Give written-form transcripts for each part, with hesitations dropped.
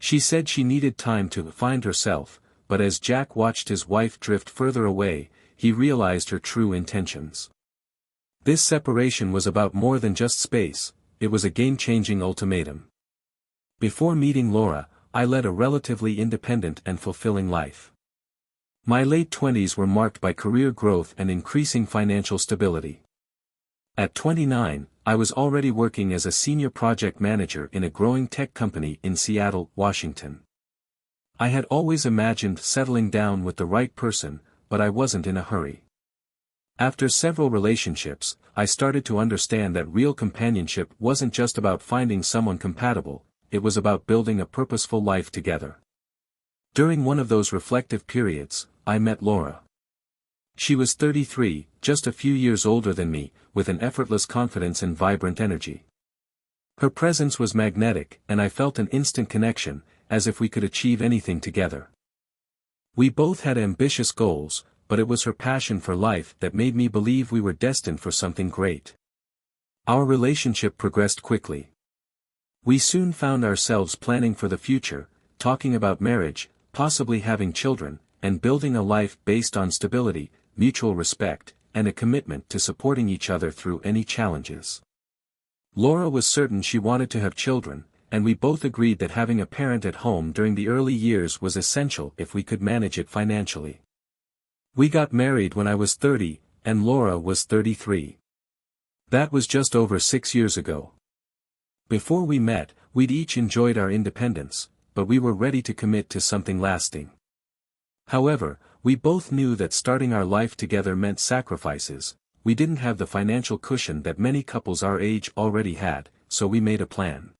She said she needed time to find herself, but as Jack watched his wife drift further away, he realized her true intentions. This separation was about more than just space, it was a game-changing ultimatum. Before meeting Laura, I led a relatively independent and fulfilling life. My late 20s were marked by career growth and increasing financial stability. At 29, I was already working as a senior project manager in a growing tech company in Seattle, Washington. I had always imagined settling down with the right person, but I wasn't in a hurry. After several relationships, I started to understand that real companionship wasn't just about finding someone compatible, it was about building a purposeful life together. During one of those reflective periods, I met Laura. She was 33, just a few years older than me, with an effortless confidence and vibrant energy. Her presence was magnetic, and I felt an instant connection, as if we could achieve anything together. We both had ambitious goals, but it was her passion for life that made me believe we were destined for something great. Our relationship progressed quickly. We soon found ourselves planning for the future, talking about marriage, possibly having children, and building a life based on stability, mutual respect, and a commitment to supporting each other through any challenges. Laura was certain she wanted to have children, and we both agreed that having a parent at home during the early years was essential if we could manage it financially. We got married when I was 30, and Laura was 33. That was just over 6 years ago. Before we met, we'd each enjoyed our independence, but we were ready to commit to something lasting. However, we both knew that starting our life together meant sacrifices. We didn't have the financial cushion that many couples our age already had, so we made a plan.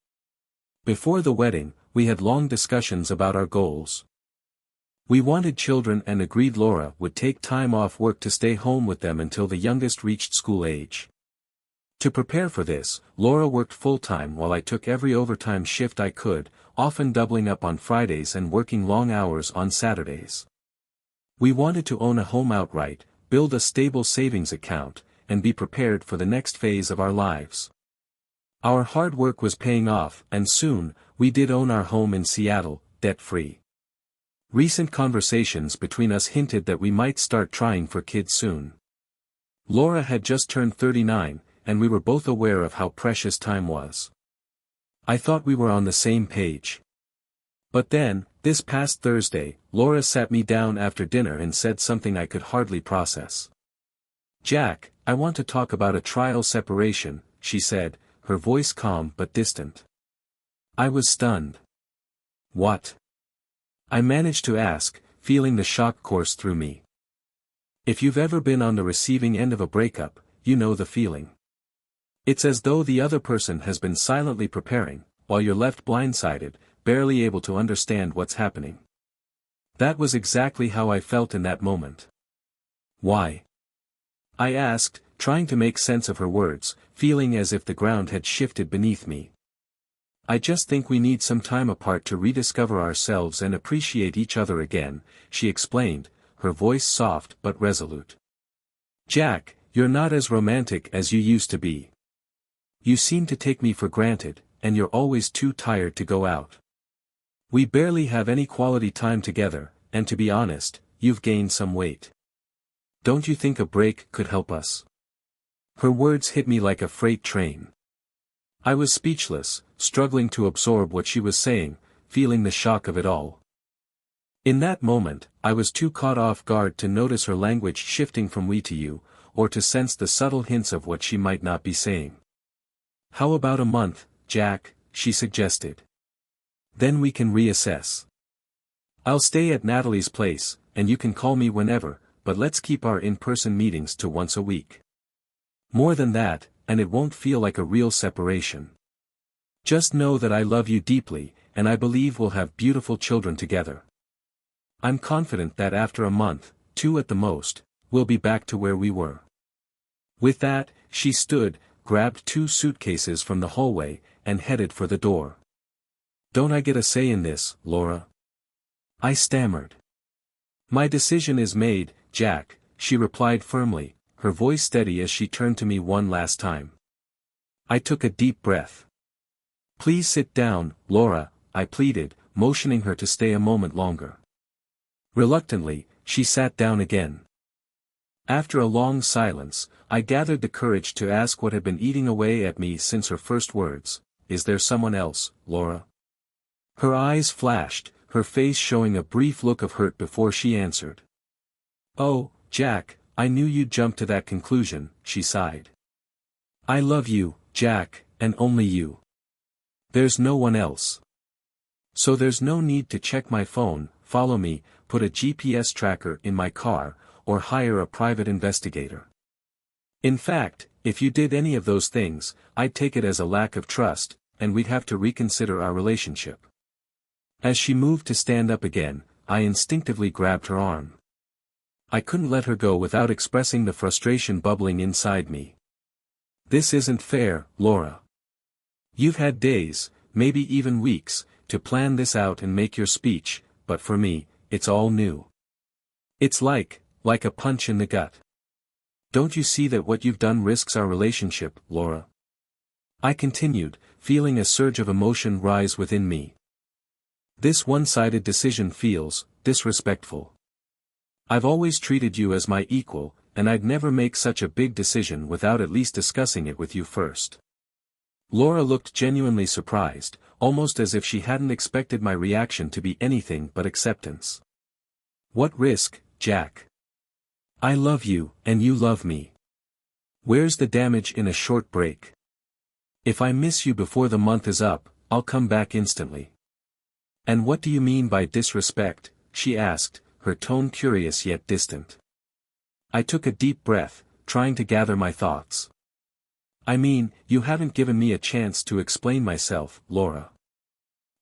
Before the wedding, we had long discussions about our goals. We wanted children and agreed Laura would take time off work to stay home with them until the youngest reached school age. To prepare for this, Laura worked full-time while I took every overtime shift I could, often doubling up on Fridays and working long hours on Saturdays. We wanted to own a home outright, build a stable savings account, and be prepared for the next phase of our lives. Our hard work was paying off, and soon, we did own our home in Seattle, debt-free. Recent conversations between us hinted that we might start trying for kids soon. Laura had just turned 39, and we were both aware of how precious time was. I thought we were on the same page. But then, this past Thursday, Laura sat me down after dinner and said something I could hardly process. "Jack, I want to talk about a trial separation," she said, her voice calm but distant. I was stunned. "What?" I managed to ask, feeling the shock course through me. If you've ever been on the receiving end of a breakup, you know the feeling. It's as though the other person has been silently preparing, while you're left blindsided, barely able to understand what's happening. That was exactly how I felt in that moment. "Why?" I asked, trying to make sense of her words, feeling as if the ground had shifted beneath me. "I just think we need some time apart to rediscover ourselves and appreciate each other again," she explained, her voice soft but resolute. "Jack, you're not as romantic as you used to be. You seem to take me for granted, and you're always too tired to go out. We barely have any quality time together, and to be honest, you've gained some weight. Don't you think a break could help us?" Her words hit me like a freight train. I was speechless, struggling to absorb what she was saying, feeling the shock of it all. In that moment, I was too caught off guard to notice her language shifting from we to you, or to sense the subtle hints of what she might not be saying. "How about a month, Jack?" she suggested. "Then we can reassess. I'll stay at Natalie's place, and you can call me whenever, but let's keep our in-person meetings to once a week. More than that, and it won't feel like a real separation. Just know that I love you deeply, and I believe we'll have beautiful children together. I'm confident that after a month, 2 at the most, we'll be back to where we were." With that, she stood, grabbed 2 suitcases from the hallway, and headed for the door. "Don't I get a say in this, Laura?" I stammered. "My decision is made, Jack," she replied firmly, her voice steady as she turned to me one last time. I took a deep breath. "Please sit down, Laura," I pleaded, motioning her to stay a moment longer. Reluctantly, she sat down again. After a long silence, I gathered the courage to ask what had been eating away at me since her first words. Is there someone else, Laura? Her eyes flashed, her face showing a brief look of hurt before she answered. Oh, Jack, I knew you'd jump to that conclusion, she sighed. I love you, Jack, and only you. There's no one else. So there's no need to check my phone, follow me, put a GPS tracker in my car, or hire a private investigator. In fact, if you did any of those things, I'd take it as a lack of trust, and we'd have to reconsider our relationship. As she moved to stand up again, I instinctively grabbed her arm. I couldn't let her go without expressing the frustration bubbling inside me. This isn't fair, Laura. You've had days, maybe even weeks, to plan this out and make your speech, but for me, it's all new. It's like a punch in the gut. Don't you see that what you've done risks our relationship, Laura? I continued, feeling a surge of emotion rise within me. This one-sided decision feels disrespectful. I've always treated you as my equal, and I'd never make such a big decision without at least discussing it with you first. Laura looked genuinely surprised, almost as if she hadn't expected my reaction to be anything but acceptance. What risk, Jack? I love you, and you love me. Where's the damage in a short break? If I miss you before the month is up, I'll come back instantly. And what do you mean by disrespect? She asked, her tone curious yet distant. I took a deep breath, trying to gather my thoughts. I mean, you haven't given me a chance to explain myself, Laura.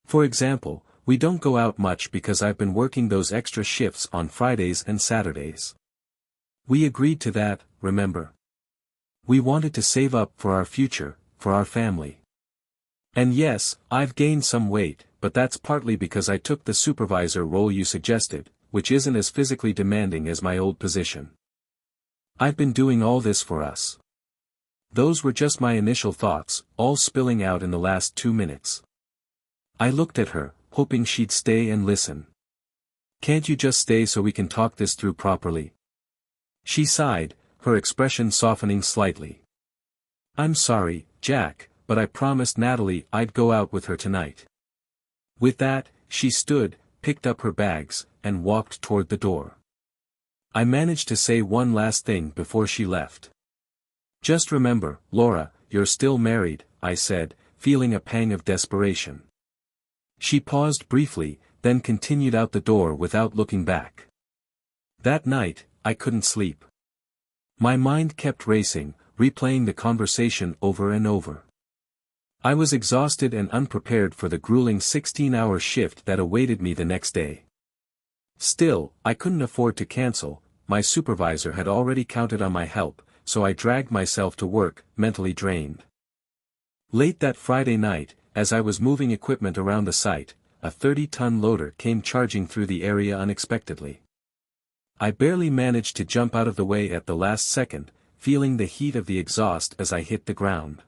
For example, we don't go out much because I've been working those extra shifts on Fridays and Saturdays. We agreed to that, remember? We wanted to save up for our future, for our family. And yes, I've gained some weight, but that's partly because I took the supervisor role you suggested, which isn't as physically demanding as my old position. I've been doing all this for us. Those were just my initial thoughts, all spilling out in the last 2 minutes. I looked at her, hoping she'd stay and listen. Can't you just stay so we can talk this through properly? She sighed, her expression softening slightly. I'm sorry, Jack, but I promised Natalie I'd go out with her tonight. With that, she stood, picked up her bags, and walked toward the door. I managed to say one last thing before she left. Just remember, Laura, you're still married, I said, feeling a pang of desperation. She paused briefly, then continued out the door without looking back. That night, I couldn't sleep. My mind kept racing, replaying the conversation over and over. I was exhausted and unprepared for the grueling 16-hour shift that awaited me the next day. Still, I couldn't afford to cancel, my supervisor had already counted on my help, so I dragged myself to work, mentally drained. Late that Friday night, as I was moving equipment around the site, a 30-ton loader came charging through the area unexpectedly. I barely managed to jump out of the way at the last second, feeling the heat of the exhaust as I hit the ground.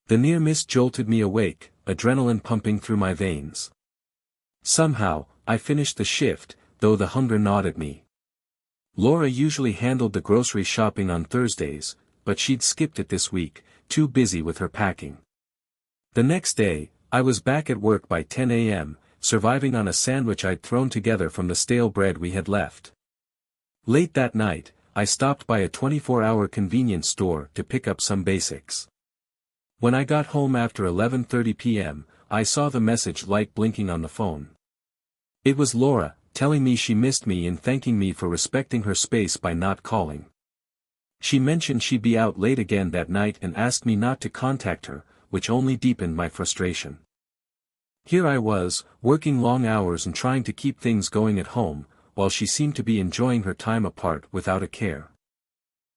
The near miss jolted me awake, adrenaline pumping through my veins. Somehow, I finished the shift, though the hunger gnawed at me. Laura usually handled the grocery shopping on Thursdays, but she'd skipped it this week, too busy with her packing. The next day, I was back at work by 10 a.m., surviving on a sandwich I'd thrown together from the stale bread we had left. Late that night, I stopped by a 24-hour convenience store to pick up some basics. When I got home after 11:30 p.m., I saw the message light blinking on the phone. It was Laura, telling me she missed me and thanking me for respecting her space by not calling. She mentioned she'd be out late again that night and asked me not to contact her, which only deepened my frustration. Here I was, working long hours and trying to keep things going at home, while she seemed to be enjoying her time apart without a care.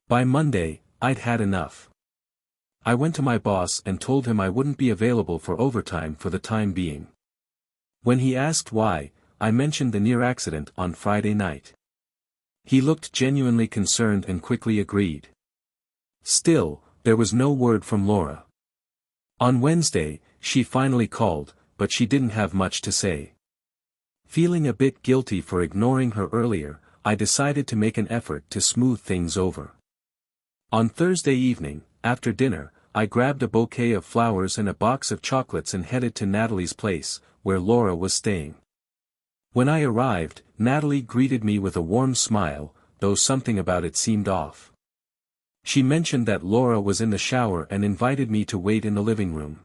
By Monday, I'd had enough. I went to my boss and told him I wouldn't be available for overtime for the time being. When he asked why, I mentioned the near accident on Friday night. He looked genuinely concerned and quickly agreed. Still, there was no word from Laura. On Wednesday, she finally called, but she didn't have much to say. Feeling a bit guilty for ignoring her earlier, I decided to make an effort to smooth things over. On Thursday evening, after dinner, I grabbed a bouquet of flowers and a box of chocolates and headed to Natalie's place, where Laura was staying. When I arrived, Natalie greeted me with a warm smile, though something about it seemed off. She mentioned that Laura was in the shower and invited me to wait in the living room.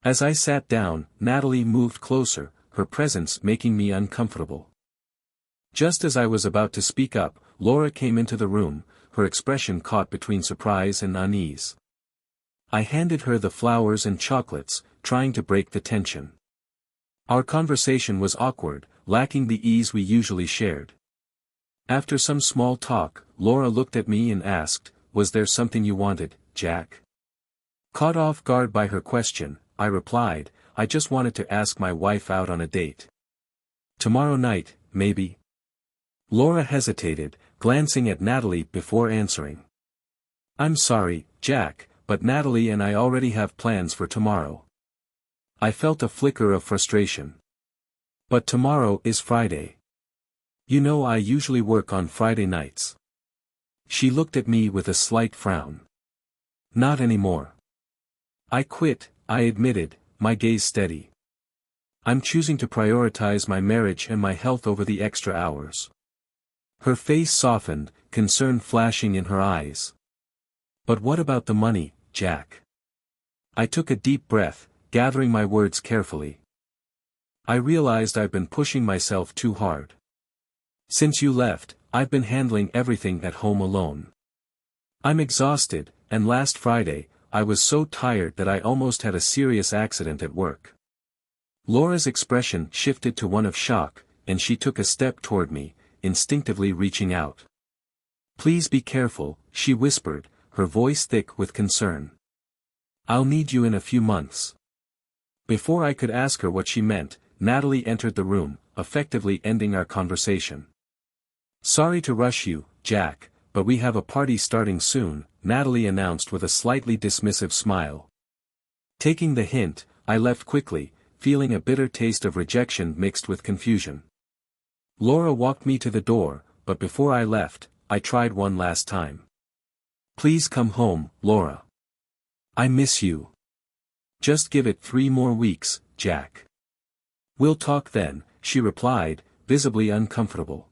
As I sat down, Natalie moved closer, her presence making me uncomfortable. Just as I was about to speak up, Laura came into the room, her expression caught between surprise and unease. I handed her the flowers and chocolates, trying to break the tension. Our conversation was awkward, lacking the ease we usually shared. After some small talk, Laura looked at me and asked, "Was there something you wanted, Jack?" Caught off guard by her question, I replied, "I just wanted to ask my wife out on a date. Tomorrow night, maybe?" Laura hesitated, glancing at Natalie before answering. "I'm sorry, Jack, but Natalie and I already have plans for tomorrow." I felt a flicker of frustration. "But tomorrow is Friday. You know I usually work on Friday nights." She looked at me with a slight frown. "Not anymore." "I quit," I admitted, my gaze steady. "I'm choosing to prioritize my marriage and my health over the extra hours." Her face softened, concern flashing in her eyes. "But what about the money, Jack?" I took a deep breath, gathering my words carefully. I realized I've been pushing myself too hard. Since you left, I've been handling everything at home alone. I'm exhausted, and last Friday, I was so tired that I almost had a serious accident at work. Laura's expression shifted to one of shock, and she took a step toward me, instinctively reaching out. "Please be careful," she whispered, her voice thick with concern. "I'll need you in a few months." Before I could ask her what she meant, Natalie entered the room, effectively ending our conversation. "Sorry to rush you, Jack, but we have a party starting soon," Natalie announced with a slightly dismissive smile. Taking the hint, I left quickly, feeling a bitter taste of rejection mixed with confusion. Laura walked me to the door, but before I left, I tried one last time. "Please come home, Laura. I miss you. Just give it 3 more weeks, Jack." "We'll talk then," she replied, visibly uncomfortable.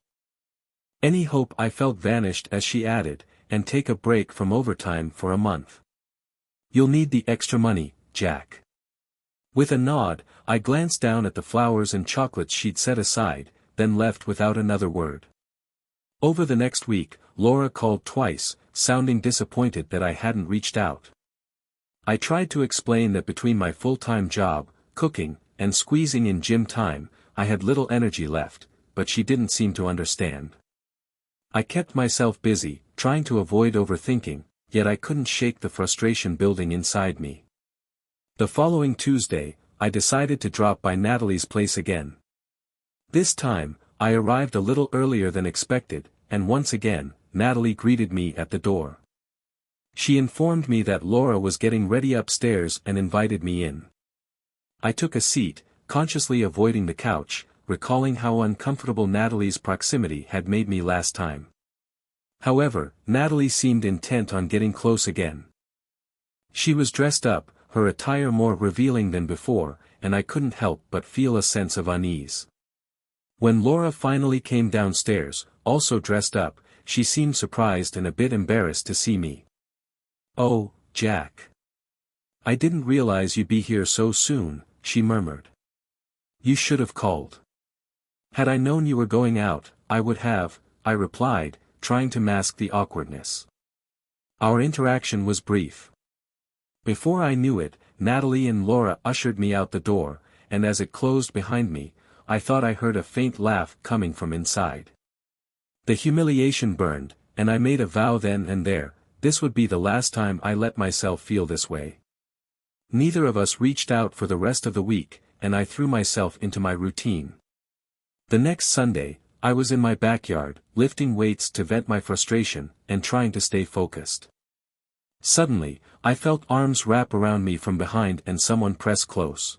Any hope I felt vanished as she added, "And take a break from overtime for a month. You'll need the extra money, Jack." With a nod, I glanced down at the flowers and chocolates she'd set aside, then left without another word. Over the next week, Laura called twice, sounding disappointed that I hadn't reached out. I tried to explain that between my full-time job, cooking, and squeezing in gym time, I had little energy left, but she didn't seem to understand. I kept myself busy, trying to avoid overthinking, yet I couldn't shake the frustration building inside me. The following Tuesday, I decided to drop by Natalie's place again. This time, I arrived a little earlier than expected, and once again, Natalie greeted me at the door. She informed me that Laura was getting ready upstairs and invited me in. I took a seat, consciously avoiding the couch, recalling how uncomfortable Natalie's proximity had made me last time. However, Natalie seemed intent on getting close again. She was dressed up, her attire more revealing than before, and I couldn't help but feel a sense of unease. When Laura finally came downstairs, also dressed up, she seemed surprised and a bit embarrassed to see me. "Oh, Jack. I didn't realize you'd be here so soon," she murmured. "You should have called." "Had I known you were going out, I would have," I replied, trying to mask the awkwardness. Our interaction was brief. Before I knew it, Natalie and Laura ushered me out the door, and as it closed behind me, I thought I heard a faint laugh coming from inside. The humiliation burned, and I made a vow then and there, this would be the last time I let myself feel this way. Neither of us reached out for the rest of the week, and I threw myself into my routine. The next Sunday, I was in my backyard, lifting weights to vent my frustration, and trying to stay focused. Suddenly, I felt arms wrap around me from behind and someone press close.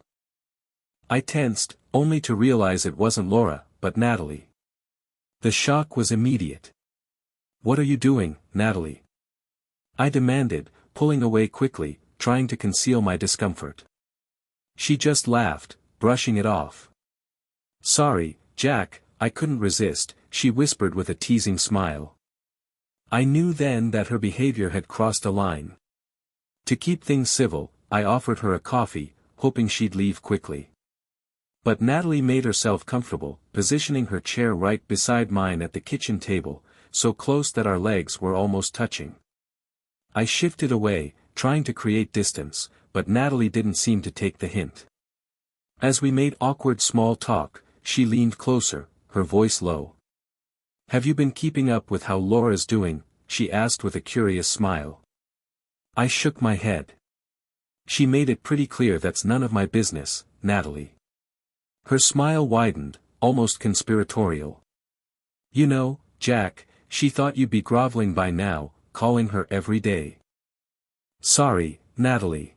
I tensed, only to realize it wasn't Laura, but Natalie. The shock was immediate. "What are you doing, Natalie?" I demanded, pulling away quickly, trying to conceal my discomfort. She just laughed, brushing it off. "Sorry, Jack, I couldn't resist," she whispered with a teasing smile. I knew then that her behavior had crossed a line. To keep things civil, I offered her a coffee, hoping she'd leave quickly. But Natalie made herself comfortable, positioning her chair right beside mine at the kitchen table, so close that our legs were almost touching. I shifted away, trying to create distance, but Natalie didn't seem to take the hint. As we made awkward small talk, she leaned closer, her voice low. "Have you been keeping up with how Laura's doing?" she asked with a curious smile. I shook my head. "She made it pretty clear that's none of my business, Natalie." Her smile widened, almost conspiratorial. "You know, Jack, she thought you'd be groveling by now, calling her every day." "Sorry, Natalie.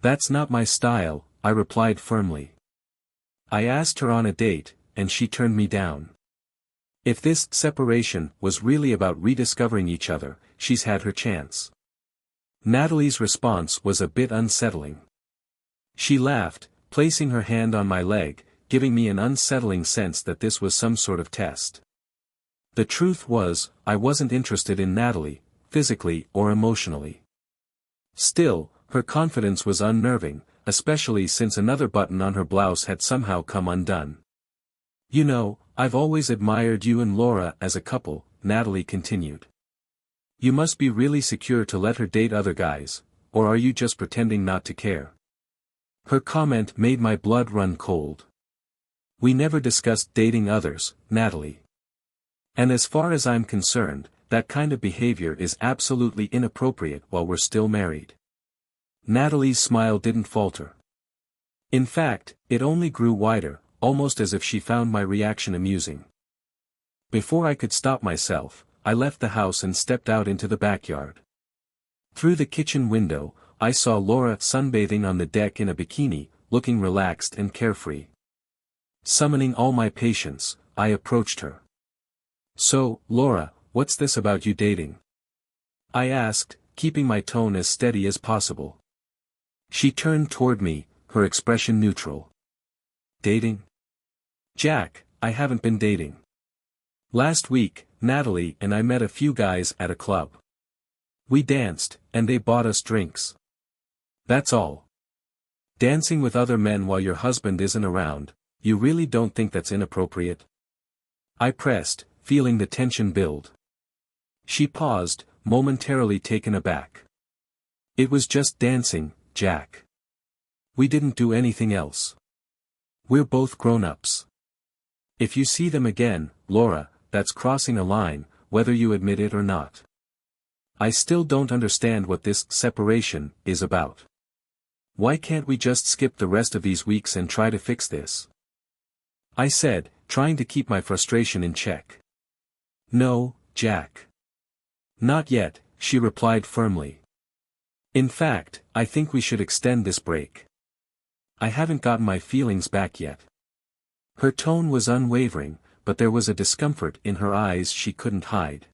That's not my style," I replied firmly. I asked her on a date, and she turned me down. If this separation was really about rediscovering each other, she's had her chance. Natalie's response was a bit unsettling. She laughed, placing her hand on my leg, giving me an unsettling sense that this was some sort of test. The truth was, I wasn't interested in Natalie, physically or emotionally. Still, her confidence was unnerving, especially since another button on her blouse had somehow come undone. "You know, I've always admired you and Laura as a couple," Natalie continued. "You must be really secure to let her date other guys, or are you just pretending not to care?" Her comment made my blood run cold. "We never discussed dating others, Natalie. And as far as I'm concerned, that kind of behavior is absolutely inappropriate while we're still married." Natalie's smile didn't falter. In fact, it only grew wider, almost as if she found my reaction amusing. Before I could stop myself, I left the house and stepped out into the backyard. Through the kitchen window, I saw Laura sunbathing on the deck in a bikini, looking relaxed and carefree. Summoning all my patience, I approached her. "So, Laura, what's this about you dating?" I asked, keeping my tone as steady as possible. She turned toward me, her expression neutral. "Dating? Jack, I haven't been dating. Last week, Natalie and I met a few guys at a club. We danced, and they bought us drinks. That's all. Dancing with other men while your husband isn't around, you really don't think that's inappropriate?" I pressed, feeling the tension build. She paused, momentarily taken aback. "It was just dancing, Jack. We didn't do anything else. We're both grown-ups. If you see them again, Laura, that's crossing a line, whether you admit it or not. I still don't understand what this separation is about. Why can't we just skip the rest of these weeks and try to fix this?" I said, trying to keep my frustration in check. "No, Jack. Not yet," she replied firmly. "In fact, I think we should extend this break. I haven't gotten my feelings back yet." Her tone was unwavering, but there was a discomfort in her eyes she couldn't hide.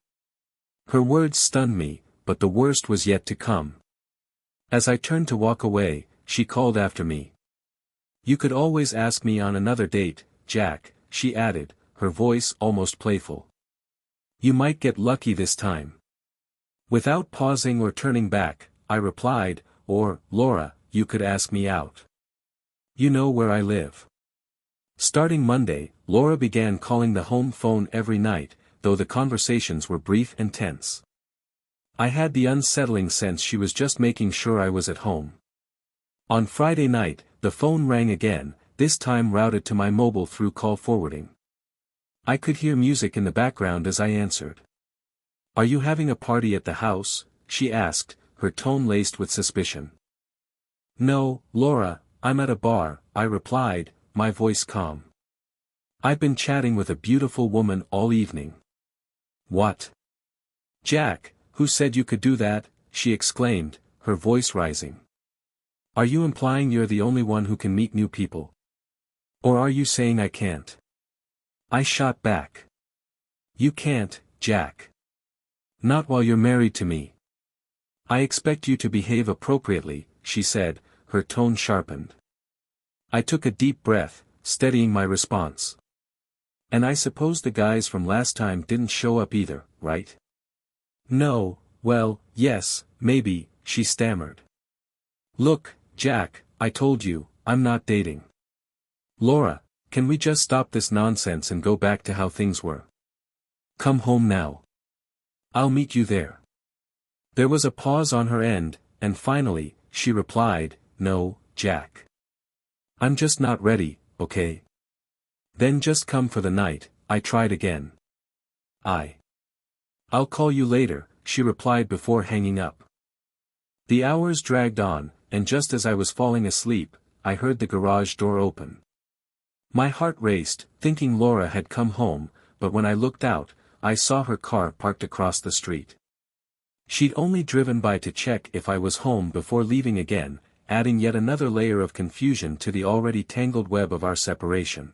Her words stunned me, but the worst was yet to come. As I turned to walk away, she called after me. "You could always ask me on another date, Jack," she added, her voice almost playful. "You might get lucky this time." Without pausing or turning back, I replied, "Or, Laura, you could ask me out. You know where I live." Starting Monday, Laura began calling the home phone every night, though the conversations were brief and tense. I had the unsettling sense she was just making sure I was at home. On Friday night, the phone rang again, this time routed to my mobile through call forwarding. I could hear music in the background as I answered. "Are you having a party at the house?" she asked, her tone laced with suspicion. "No, Laura, I'm at a bar," I replied, my voice calm. "I've been chatting with a beautiful woman all evening." "What? Jack, who said you could do that?" she exclaimed, her voice rising. "Are you implying you're the only one who can meet new people?" Or are you saying I can't? I shot back. You can't, Jack. Not while you're married to me. I expect you to behave appropriately, she said, her tone sharpened. I took a deep breath, steadying my response. And I suppose the guys from last time didn't show up either, right? No, well, yes, maybe, she stammered. Look, Jack, I told you, I'm not dating. Laura, can we just stop this nonsense and go back to how things were? Come home now. I'll meet you there. There was a pause on her end, and finally, she replied, No, Jack. I'm just not ready, okay? Then just come for the night, I tried again. I'll call you later, she replied before hanging up. The hours dragged on, and just as I was falling asleep, I heard the garage door open. My heart raced, thinking Laura had come home, but when I looked out, I saw her car parked across the street. She'd only driven by to check if I was home before leaving again, adding yet another layer of confusion to the already tangled web of our separation.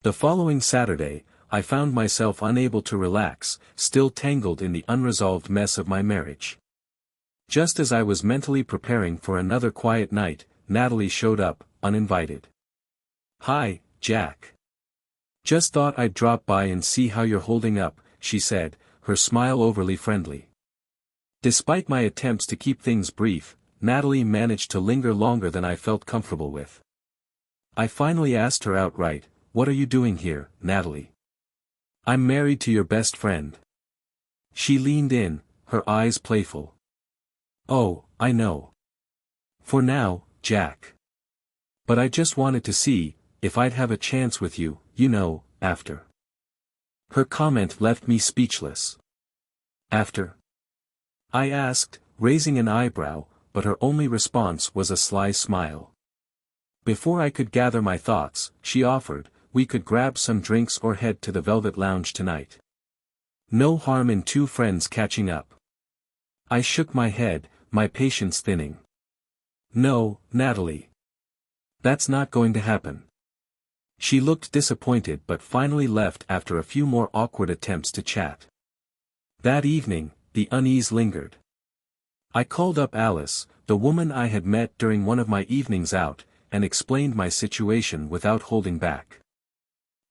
The following Saturday, I found myself unable to relax, still tangled in the unresolved mess of my marriage. Just as I was mentally preparing for another quiet night, Natalie showed up, uninvited. Hi, Jack. Just thought I'd drop by and see how you're holding up, she said, her smile overly friendly. Despite my attempts to keep things brief, Natalie managed to linger longer than I felt comfortable with. I finally asked her outright, What are you doing here, Natalie? I'm married to your best friend. She leaned in, her eyes playful. Oh, I know. For now, Jack. But I just wanted to see, if I'd have a chance with you, after. Her comment left me speechless. After? I asked, raising an eyebrow, but her only response was a sly smile. Before I could gather my thoughts, she offered, we could grab some drinks or head to the Velvet Lounge tonight. No harm in two friends catching up. I shook my head, my patience thinning. No, Natalie. That's not going to happen. She looked disappointed but finally left after a few more awkward attempts to chat. That evening, the unease lingered. I called up Alice, the woman I had met during one of my evenings out, and explained my situation without holding back.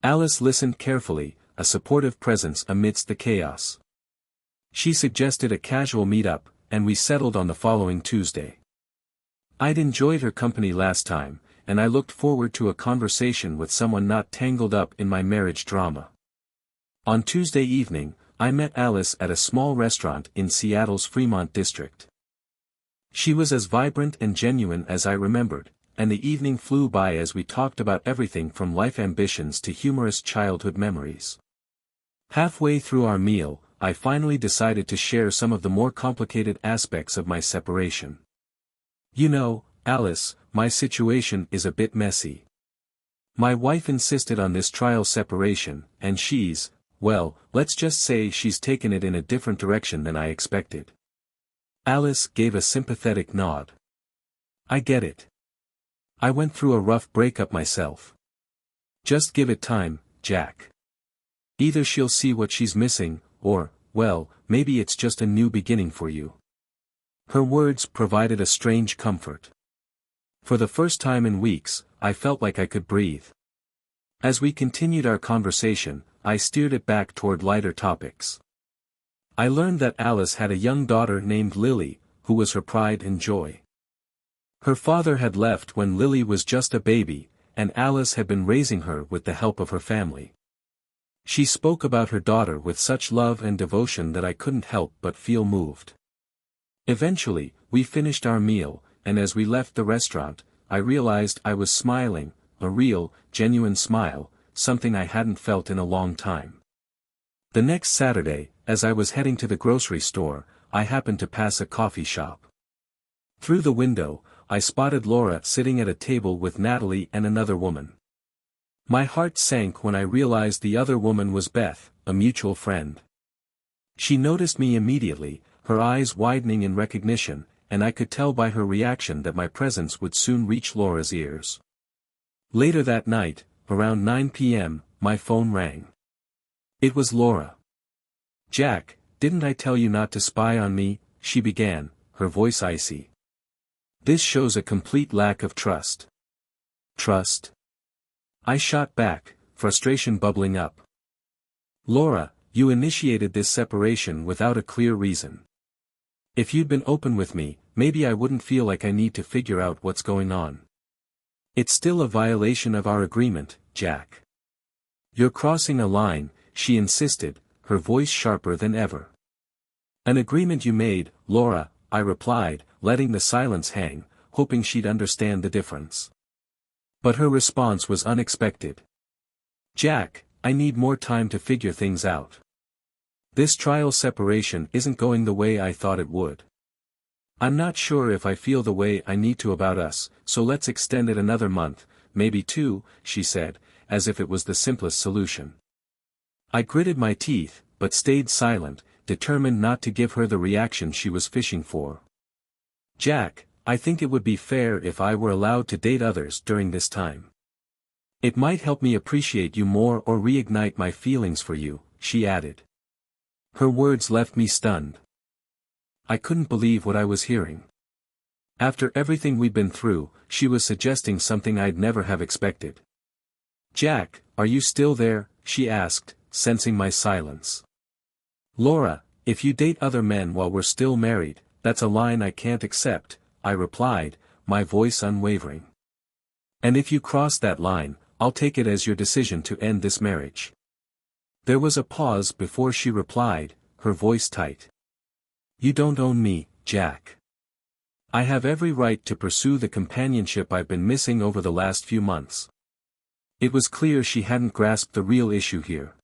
Alice listened carefully, a supportive presence amidst the chaos. She suggested a casual meet-up, and we settled on the following Tuesday. I'd enjoyed her company last time, and I looked forward to a conversation with someone not tangled up in my marriage drama. On Tuesday evening, I met Alice at a small restaurant in Seattle's Fremont district. She was as vibrant and genuine as I remembered, and the evening flew by as we talked about everything from life ambitions to humorous childhood memories. Halfway through our meal, I finally decided to share some of the more complicated aspects of my separation. Alice, my situation is a bit messy. My wife insisted on this trial separation, and let's just say she's taken it in a different direction than I expected. Alice gave a sympathetic nod. I get it. I went through a rough breakup myself. Just give it time, Jack. Either she'll see what she's missing, or, maybe it's just a new beginning for you. Her words provided a strange comfort. For the first time in weeks, I felt like I could breathe. As we continued our conversation, I steered it back toward lighter topics. I learned that Alice had a young daughter named Lily, who was her pride and joy. Her father had left when Lily was just a baby, and Alice had been raising her with the help of her family. She spoke about her daughter with such love and devotion that I couldn't help but feel moved. Eventually, we finished our meal, and as we left the restaurant, I realized I was smiling, a real, genuine smile, something I hadn't felt in a long time. The next Saturday, as I was heading to the grocery store, I happened to pass a coffee shop. Through the window, I spotted Laura sitting at a table with Natalie and another woman. My heart sank when I realized the other woman was Beth, a mutual friend. She noticed me immediately, her eyes widening in recognition, and I could tell by her reaction that my presence would soon reach Laura's ears. Later that night, around 9 p.m., my phone rang. It was Laura. "Jack, didn't I tell you not to spy on me?" she began, her voice icy. "This shows a complete lack of trust." "Trust?" I shot back, frustration bubbling up. "Laura, you initiated this separation without a clear reason. If you'd been open with me, maybe I wouldn't feel like I need to figure out what's going on. It's still a violation of our agreement, Jack." "You're crossing a line," she insisted, her voice sharper than ever. "An agreement you made, Laura," I replied, letting the silence hang, hoping she'd understand the difference. But her response was unexpected. "Jack, I need more time to figure things out. This trial separation isn't going the way I thought it would. I'm not sure if I feel the way I need to about us, so let's extend it another month, maybe 2, she said, as if it was the simplest solution. I gritted my teeth, but stayed silent, determined not to give her the reaction she was fishing for. "Jack, I think it would be fair if I were allowed to date others during this time. It might help me appreciate you more or reignite my feelings for you," she added. Her words left me stunned. I couldn't believe what I was hearing. After everything we'd been through, she was suggesting something I'd never have expected. "Jack, are you still there?" she asked, sensing my silence. "Laura, if you date other men while we're still married, that's a line I can't accept," I replied, my voice unwavering. "And if you cross that line, I'll take it as your decision to end this marriage." There was a pause before she replied, her voice tight. "You don't own me, Jack. I have every right to pursue the companionship I've been missing over the last few months." It was clear she hadn't grasped the real issue here.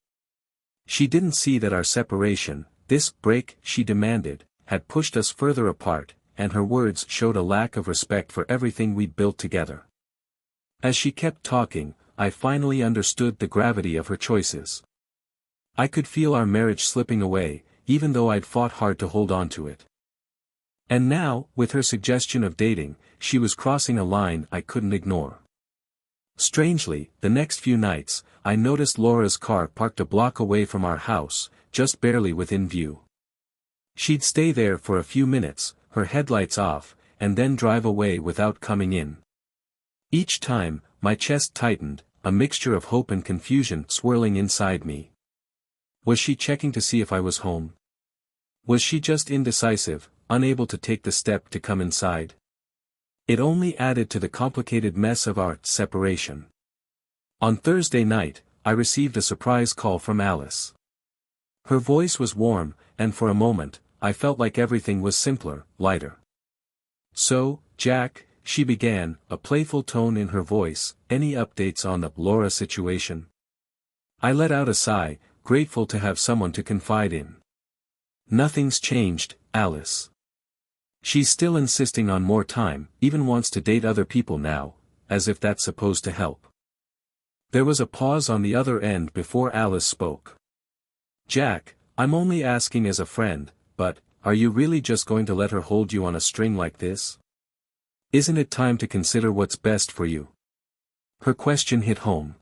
She didn't see that our separation, this break she demanded, had pushed us further apart, and her words showed a lack of respect for everything we'd built together. As she kept talking, I finally understood the gravity of her choices. I could feel our marriage slipping away, even though I'd fought hard to hold on to it. And now, with her suggestion of dating, she was crossing a line I couldn't ignore. Strangely, the next few nights, I noticed Laura's car parked a block away from our house, just barely within view. She'd stay there for a few minutes, her headlights off, and then drive away without coming in. Each time, my chest tightened, a mixture of hope and confusion swirling inside me. Was she checking to see if I was home? Was she just indecisive, unable to take the step to come inside? It only added to the complicated mess of our separation. On Thursday night, I received a surprise call from Alice. Her voice was warm, and for a moment, I felt like everything was simpler, lighter. "So, Jack," she began, a playful tone in her voice, "any updates on the Laura situation?" I let out a sigh, grateful to have someone to confide in. "Nothing's changed, Alice. She's still insisting on more time, even wants to date other people now, as if that's supposed to help." There was a pause on the other end before Alice spoke. "Jack, I'm only asking as a friend, but, are you really just going to let her hold you on a string like this? Isn't it time to consider what's best for you?" Her question hit home.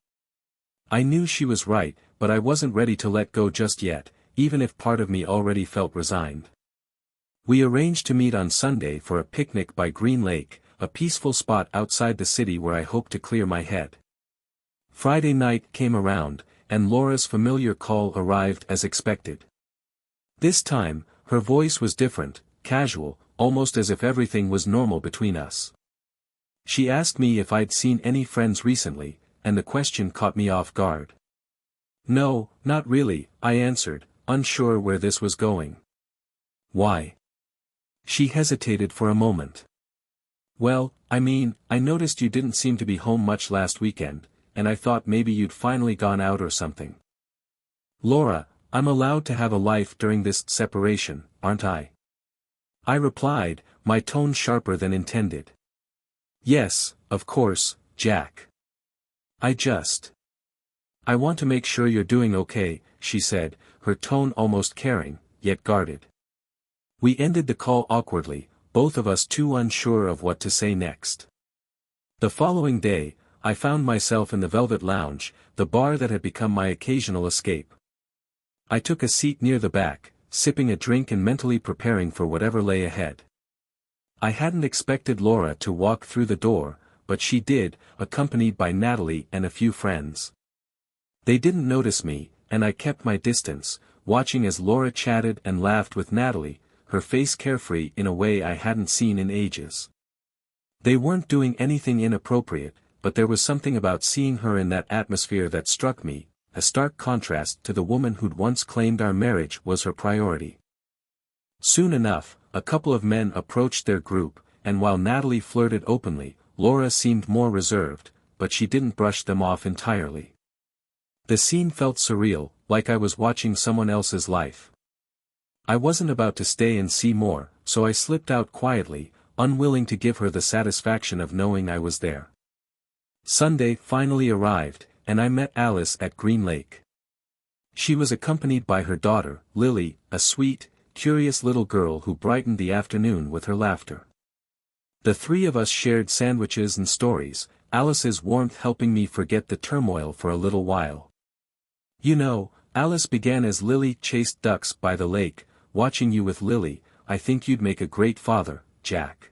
I knew she was right, but I wasn't ready to let go just yet, even if part of me already felt resigned. We arranged to meet on Sunday for a picnic by Green Lake, a peaceful spot outside the city where I hoped to clear my head. Friday night came around, and Laura's familiar call arrived as expected. This time, her voice was different, casual, almost as if everything was normal between us. She asked me if I'd seen any friends recently, and the question caught me off guard. "No, not really," I answered, unsure where this was going. "Why?" She hesitated for a moment. "Well, I mean, I noticed you didn't seem to be home much last weekend, and I thought maybe you'd finally gone out or something." "Laura, I'm allowed to have a life during this separation, aren't I?" I replied, my tone sharper than intended. "Yes, of course, Jack. I want to make sure you're doing okay," she said, her tone almost caring, yet guarded. We ended the call awkwardly, both of us too unsure of what to say next. The following day, I found myself in the Velvet Lounge, the bar that had become my occasional escape. I took a seat near the back, sipping a drink and mentally preparing for whatever lay ahead. I hadn't expected Laura to walk through the door, but she did, accompanied by Natalie and a few friends. They didn't notice me, and I kept my distance, watching as Laura chatted and laughed with Natalie, her face carefree in a way I hadn't seen in ages. They weren't doing anything inappropriate, but there was something about seeing her in that atmosphere that struck me, a stark contrast to the woman who'd once claimed our marriage was her priority. Soon enough, a couple of men approached their group, and while Natalie flirted openly, Laura seemed more reserved, but she didn't brush them off entirely. The scene felt surreal, like I was watching someone else's life. I wasn't about to stay and see more, so I slipped out quietly, unwilling to give her the satisfaction of knowing I was there. Sunday finally arrived, and I met Alice at Green Lake. She was accompanied by her daughter, Lily, a sweet, curious little girl who brightened the afternoon with her laughter. The three of us shared sandwiches and stories, Alice's warmth helping me forget the turmoil for a little while. You know, Alice began as Lily chased ducks by the lake, watching you with Lily, I think you'd make a great father, Jack.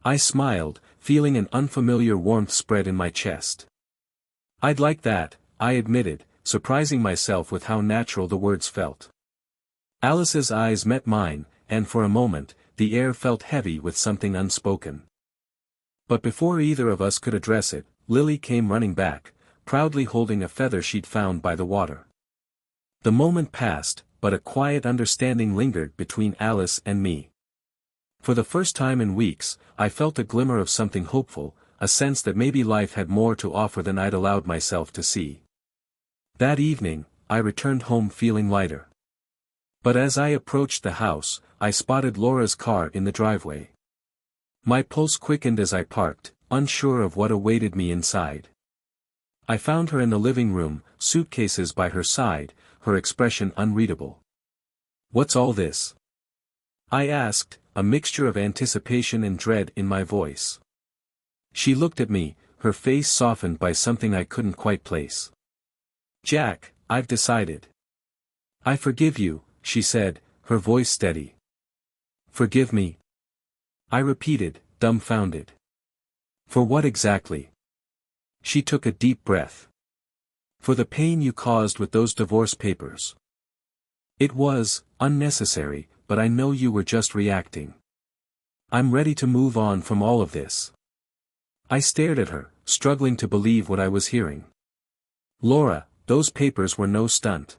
I smiled, feeling an unfamiliar warmth spread in my chest. I'd like that, I admitted, surprising myself with how natural the words felt. Alice's eyes met mine, and for a moment, the air felt heavy with something unspoken. But before either of us could address it, Lily came running back, proudly holding a feather she'd found by the water. The moment passed, but a quiet understanding lingered between Alice and me. For the first time in weeks, I felt a glimmer of something hopeful, a sense that maybe life had more to offer than I'd allowed myself to see. That evening, I returned home feeling lighter. But as I approached the house, I spotted Laura's car in the driveway. My pulse quickened as I parked, unsure of what awaited me inside. I found her in the living room, suitcases by her side, her expression unreadable. "What's all this?" I asked, a mixture of anticipation and dread in my voice. She looked at me, her face softened by something I couldn't quite place. "Jack, I've decided. I forgive you," she said, her voice steady. "Forgive me?" I repeated, dumbfounded. "For what exactly?" She took a deep breath. "For the pain you caused with those divorce papers. It was unnecessary, but I know you were just reacting. I'm ready to move on from all of this." I stared at her, struggling to believe what I was hearing. "Laura, those papers were no stunt.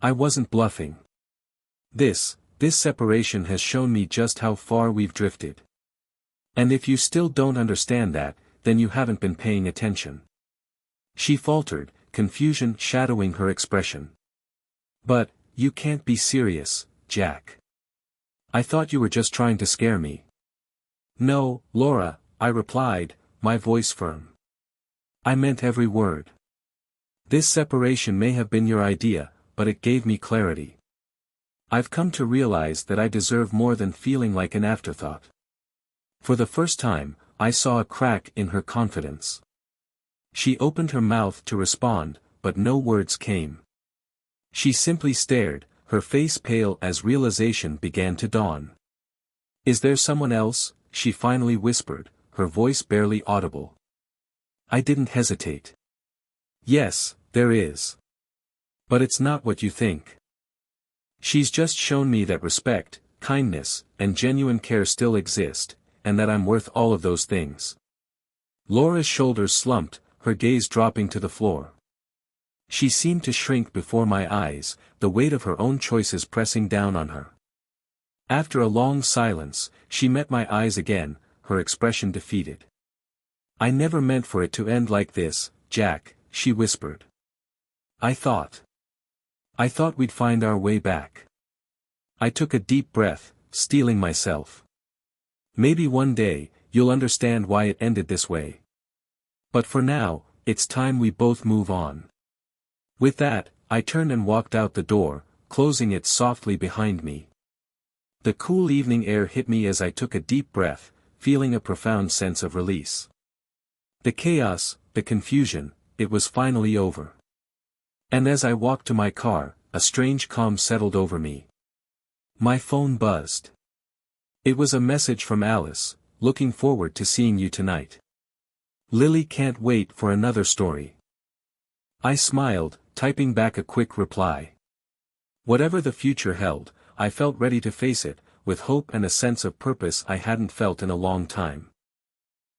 I wasn't bluffing. This separation has shown me just how far we've drifted. And if you still don't understand that, then you haven't been paying attention." She faltered, confusion shadowing her expression. "But, you can't be serious, Jack. I thought you were just trying to scare me." "No, Laura," I replied, my voice firm. "I meant every word. This separation may have been your idea, but it gave me clarity. I've come to realize that I deserve more than feeling like an afterthought." For the first time, I saw a crack in her confidence. She opened her mouth to respond, but no words came. She simply stared, her face pale as realization began to dawn. "Is there someone else?" she finally whispered, her voice barely audible. I didn't hesitate. "Yes, there is. But it's not what you think. She's just shown me that respect, kindness, and genuine care still exist, and that I'm worth all of those things." Laura's shoulders slumped, her gaze dropping to the floor. She seemed to shrink before my eyes, the weight of her own choices pressing down on her. After a long silence, she met my eyes again, her expression defeated. "I never meant for it to end like this, Jack," she whispered. I thought we'd find our way back." I took a deep breath, steeling myself. "Maybe one day, you'll understand why it ended this way. But for now, it's time we both move on." With that, I turned and walked out the door, closing it softly behind me. The cool evening air hit me as I took a deep breath, feeling a profound sense of release. The chaos, the confusion, it was finally over. And as I walked to my car, a strange calm settled over me. My phone buzzed. It was a message from Alice, looking forward to seeing you tonight. Lily can't wait for another story. I smiled, typing back a quick reply. Whatever the future held, I felt ready to face it, with hope and a sense of purpose I hadn't felt in a long time.